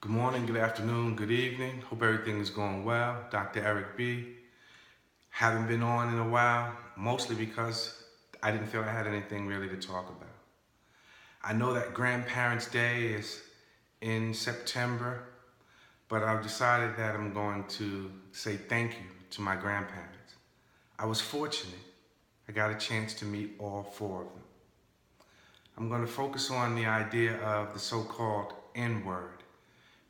Good morning, good afternoon, good evening. Hope everything is going well. Dr. Eric B. Haven't been on in a while, mostly because I didn't feel I had anything really to talk about. I know that Grandparents' Day is in September, but I've decided that I'm going to say thank you to my grandparents. I was fortunate. I got a chance to meet all four of them. I'm going to focus on the idea of the so-called N-word.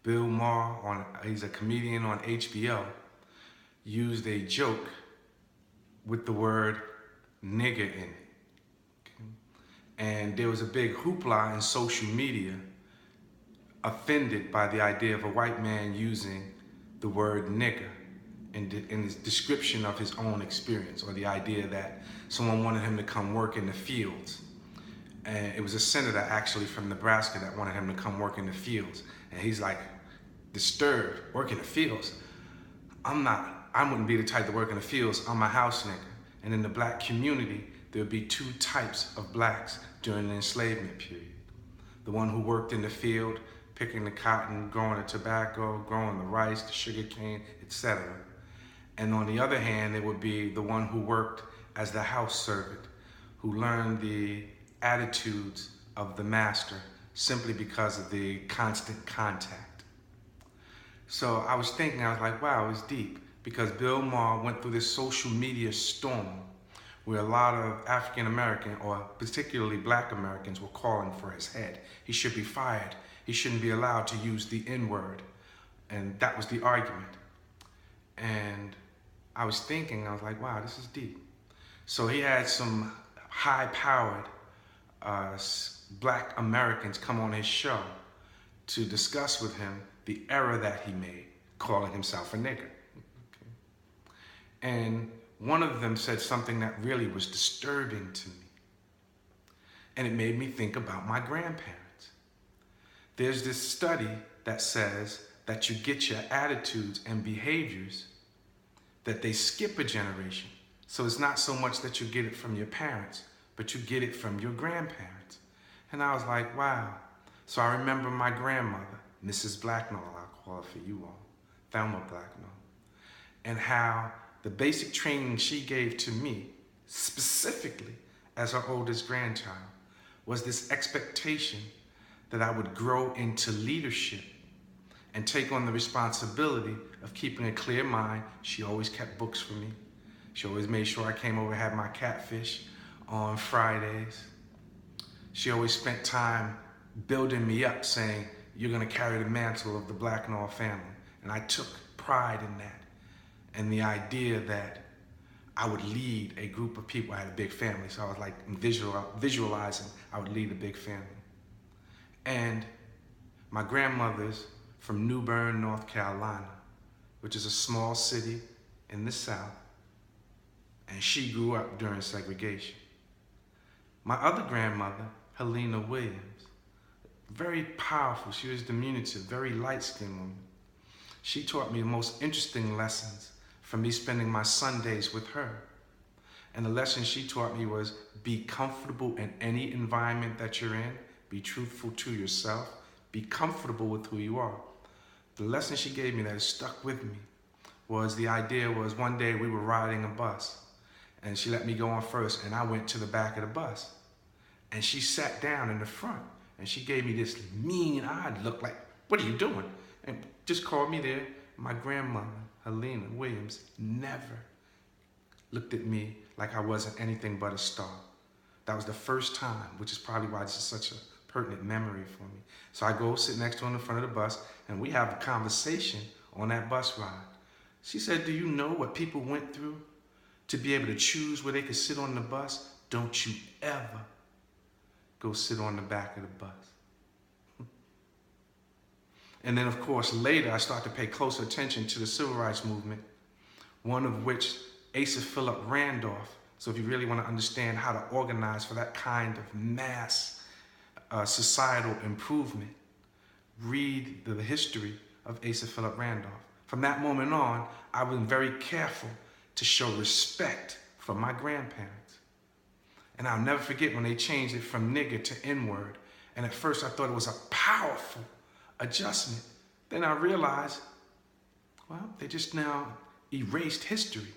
Bill Mohr, he's a comedian on HBO, used a joke with the word nigger in it. Okay? And there was a big hoopla in social media offended by the idea of a white man using the word nigger in his description of his own experience, or the idea that someone wanted him to come work in the fields. And it was a senator actually from Nebraska that wanted him to come work in the fields. And he's like, disturbed, work in the fields. I wouldn't be the type to work in the fields. I'm a house nigger. And in the black community, there would be two types of blacks during the enslavement period. The one who worked in the field, picking the cotton, growing the tobacco, growing the rice, the sugar cane, etc. And on the other hand, it would be the one who worked as the house servant, who learned the attitudes of the master simply because of the constant contact. So I was thinking, I was like, wow, it's deep, because Bill Mohr went through this social media storm where a lot of African American, or particularly black Americans, were calling for his head. He should be fired. He shouldn't be allowed to use the N-word. And that was the argument. And I was thinking, I was like, wow, this is deep. So he had some high-powered black Americans come on his show to discuss with him the error that he made, calling himself a nigger. Okay. And one of them said something that really was disturbing to me. And it made me think about my grandparents. There's this study that says that you get your attitudes and behaviors, that they skip a generation. So it's not so much that you get it from your parents, but you get it from your grandparents. And I was like, wow. So I remember my grandmother, Mrs. Blacknall, I'll call her for you all, Thelma Blacknall, and how the basic training she gave to me, specifically as her oldest grandchild, was this expectation that I would grow into leadership and take on the responsibility of keeping a clear mind. She always kept books for me. She always made sure I came over and had my catfish on Fridays. She always spent time building me up, saying, you're gonna carry the mantle of the Blacknall family. And I took pride in that. And the idea that I would lead a group of people. I had a big family, so I was like visualizing I would lead a big family. And my grandmother's from New Bern, North Carolina, which is a small city in the South. And she grew up during segregation. My other grandmother, Helena Williams, very powerful. She was diminutive, very light-skinned woman. She taught me the most interesting lessons from me spending my Sundays with her. And the lesson she taught me was, be comfortable in any environment that you're in, be truthful to yourself, be comfortable with who you are. The lesson she gave me that has stuck with me was, the idea was, one day we were riding a bus and she let me go on first and I went to the back of the bus. And she sat down in the front and she gave me this mean-eyed look like, what are you doing? And just called me there. My grandmother, Helena Williams, never looked at me like I wasn't anything but a star. That was the first time, which is probably why this is such a pertinent memory for me. So I go sit next to her in the front of the bus and we have a conversation on that bus ride. She said, do you know what people went through to be able to choose where they could sit on the bus? Don't you ever go sit on the back of the bus. And then, of course, later I start to pay closer attention to the civil rights movement, one of which Asa Philip Randolph. So if you really want to understand how to organize for that kind of mass societal improvement, read the history of Asa Philip Randolph. From that moment on, I was very careful to show respect for my grandparents. And I'll never forget when they changed it from nigger to N-word. And at first I thought it was a powerful adjustment. Then I realized, well, they just now erased history.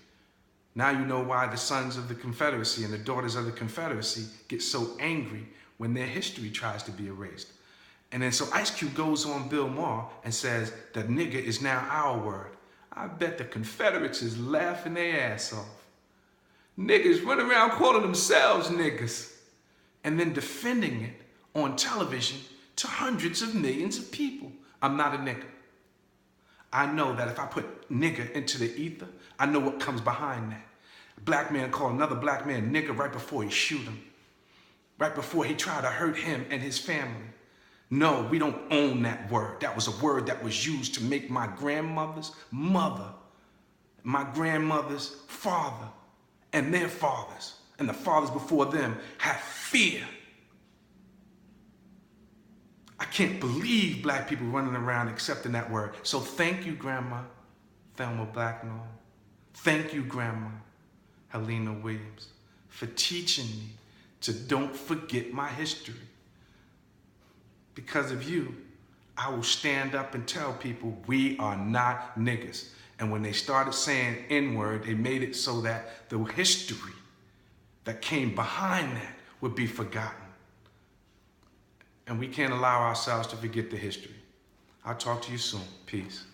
Now you know why the sons of the Confederacy and the daughters of the Confederacy get so angry when their history tries to be erased. And then so Ice Cube goes on Bill Mohr and says that nigger is now our word. I bet the Confederates is laughing their ass off. Niggas run around calling themselves niggers and then defending it on television to hundreds of millions of people. I'm not a nigger. I know that if I put nigger into the ether, I know what comes behind that. A black man called another black man nigger right before he shoot him. Right before he tried to hurt him and his family. No, we don't own that word. That was a word that was used to make my grandmother's mother, my grandmother's father, and their fathers, and the fathers before them have fear. I can't believe black people running around accepting that word. So thank you, Grandma Thelma Blacknall. Thank you, Grandma Helena Williams, for teaching me to don't forget my history. Because of you, I will stand up and tell people we are not niggers. And when they started saying N-word, they made it so that the history that came behind that would be forgotten. And we can't allow ourselves to forget the history. I'll talk to you soon. Peace.